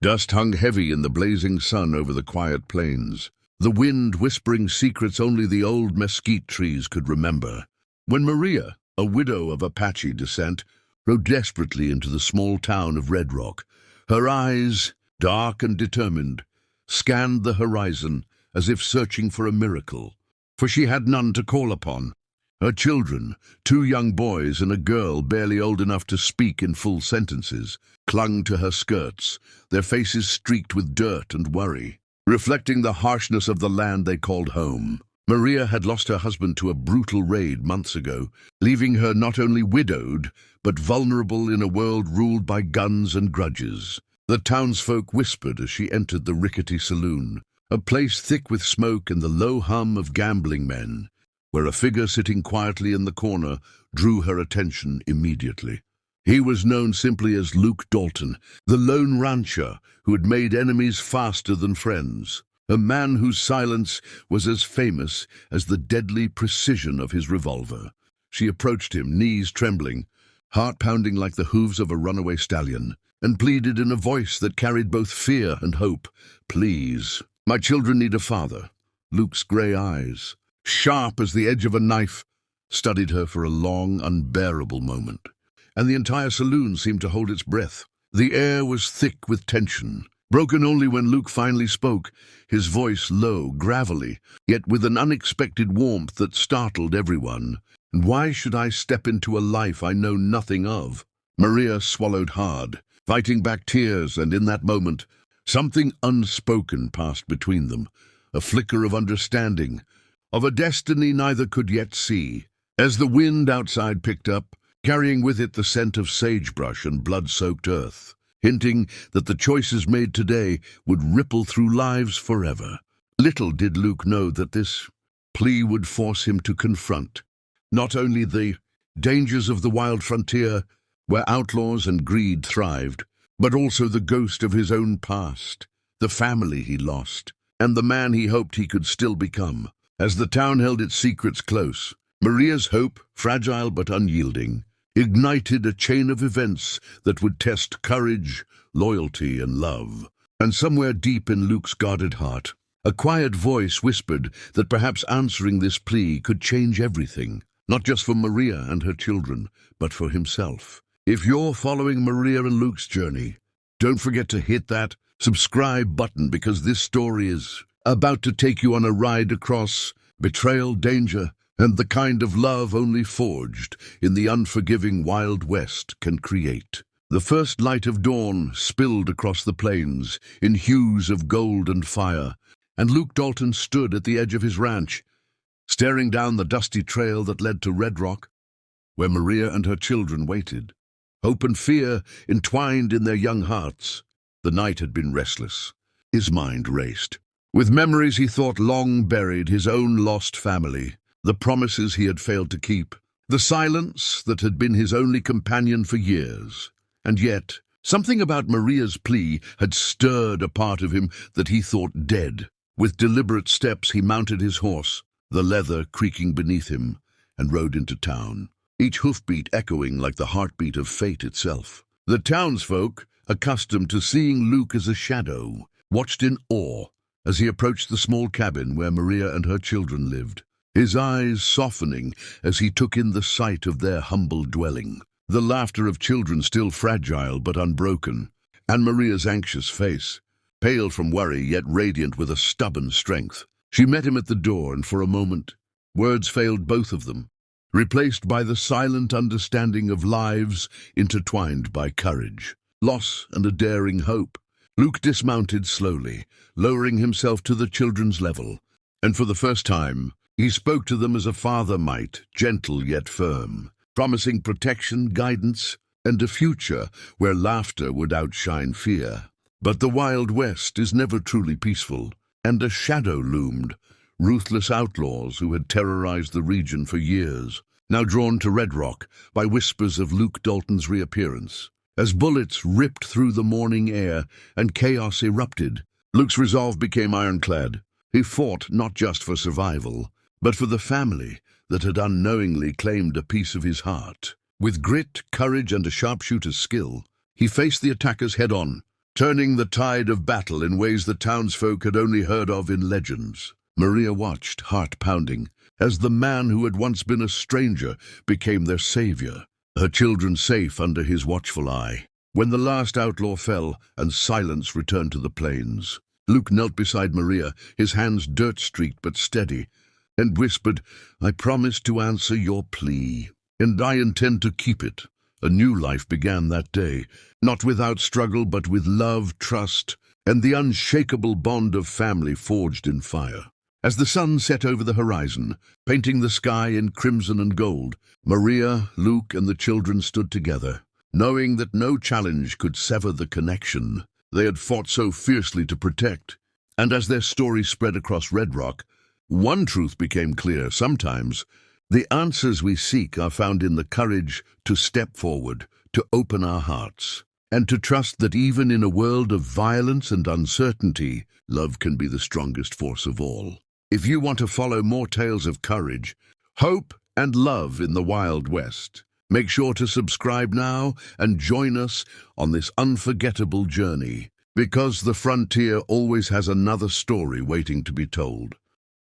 Dust hung heavy in the blazing sun over the quiet plains, the wind whispering secrets only the old mesquite trees could remember. When Maria, a widow of Apache descent, rode desperately into the small town of Red Rock, her eyes, dark and determined, scanned the horizon as if searching for a miracle, for she had none to call upon. Her children, two young boys and a girl barely old enough to speak in full sentences, clung to her skirts, their faces streaked with dirt and worry, reflecting the harshness of the land they called home. Maria had lost her husband to a brutal raid months ago, leaving her not only widowed, but vulnerable in a world ruled by guns and grudges. The townsfolk whispered as she entered the rickety saloon, a place thick with smoke and the low hum of gambling men, where a figure sitting quietly in the corner drew her attention immediately. He was known simply as Luke Dalton, the lone rancher who had made enemies faster than friends, a man whose silence was as famous as the deadly precision of his revolver. She approached him, knees trembling, heart pounding like the hooves of a runaway stallion, and pleaded in a voice that carried both fear and hope, "Please, my children need a father." Luke's grey eyes, sharp as the edge of a knife, studied her for a long, unbearable moment, and the entire saloon seemed to hold its breath. The air was thick with tension, broken only when Luke finally spoke, his voice low, gravelly, yet with an unexpected warmth that startled everyone. "And why should I step into a life I know nothing of?" Maria swallowed hard, fighting back tears, and in that moment, something unspoken passed between them, a flicker of understanding, of a destiny neither could yet see. As the wind outside picked up, carrying with it the scent of sagebrush and blood-soaked earth, hinting that the choices made today would ripple through lives forever. Little did Luke know that this plea would force him to confront not only the dangers of the wild frontier, where outlaws and greed thrived, but also the ghost of his own past, the family he lost, and the man he hoped he could still become. As the town held its secrets close, Maria's hope, fragile but unyielding, ignited a chain of events that would test courage, loyalty, and love. And somewhere deep in Luke's guarded heart, a quiet voice whispered that perhaps answering this plea could change everything, not just for Maria and her children, but for himself. If you're following Maria and Luke's journey, don't forget to hit that subscribe button, because this story is about to take you on a ride across betrayal, danger, and the kind of love only forged in the unforgiving Wild West can create. The first light of dawn spilled across the plains in hues of gold and fire, and Luke Dalton stood at the edge of his ranch, staring down the dusty trail that led to Red Rock, where Maria and her children waited, hope and fear entwined in their young hearts. The night had been restless. His mind raced, with memories he thought long buried, his own lost family, the promises he had failed to keep, the silence that had been his only companion for years. And yet, something about Maria's plea had stirred a part of him that he thought dead. With deliberate steps he mounted his horse, the leather creaking beneath him, and rode into town, each hoofbeat echoing like the heartbeat of fate itself. The townsfolk, accustomed to seeing Luke as a shadow, watched in awe as he approached the small cabin where Maria and her children lived, his eyes softening as he took in the sight of their humble dwelling, the laughter of children still fragile but unbroken, and Maria's anxious face, pale from worry yet radiant with a stubborn strength. She met him at the door, and for a moment, words failed both of them, replaced by the silent understanding of lives intertwined by courage, loss, and a daring hope. Luke dismounted slowly, lowering himself to the children's level, and for the first time, he spoke to them as a father might, gentle yet firm, promising protection, guidance, and a future where laughter would outshine fear. But the Wild West is never truly peaceful, and a shadow loomed, ruthless outlaws who had terrorized the region for years, now drawn to Red Rock by whispers of Luke Dalton's reappearance. As bullets ripped through the morning air and chaos erupted, Luke's resolve became ironclad. He fought not just for survival, but for the family that had unknowingly claimed a piece of his heart. With grit, courage, and a sharpshooter's skill, he faced the attackers head-on, turning the tide of battle in ways the townsfolk had only heard of in legends. Maria watched, heart pounding, as the man who had once been a stranger became their savior, her children safe under his watchful eye. When the last outlaw fell and silence returned to the plains, Luke knelt beside Maria, his hands dirt-streaked but steady, and whispered, "I promise to answer your plea, and I intend to keep it." A new life began that day, not without struggle but with love, trust, and the unshakable bond of family forged in fire. As the sun set over the horizon, painting the sky in crimson and gold, Maria, Luke, and the children stood together, knowing that no challenge could sever the connection they had fought so fiercely to protect. And as their story spread across Red Rock, one truth became clear: sometimes the answers we seek are found in the courage to step forward, to open our hearts, and to trust that even in a world of violence and uncertainty, love can be the strongest force of all. If you want to follow more tales of courage, hope, and love in the Wild West, make sure to subscribe now and join us on this unforgettable journey, because the frontier always has another story waiting to be told.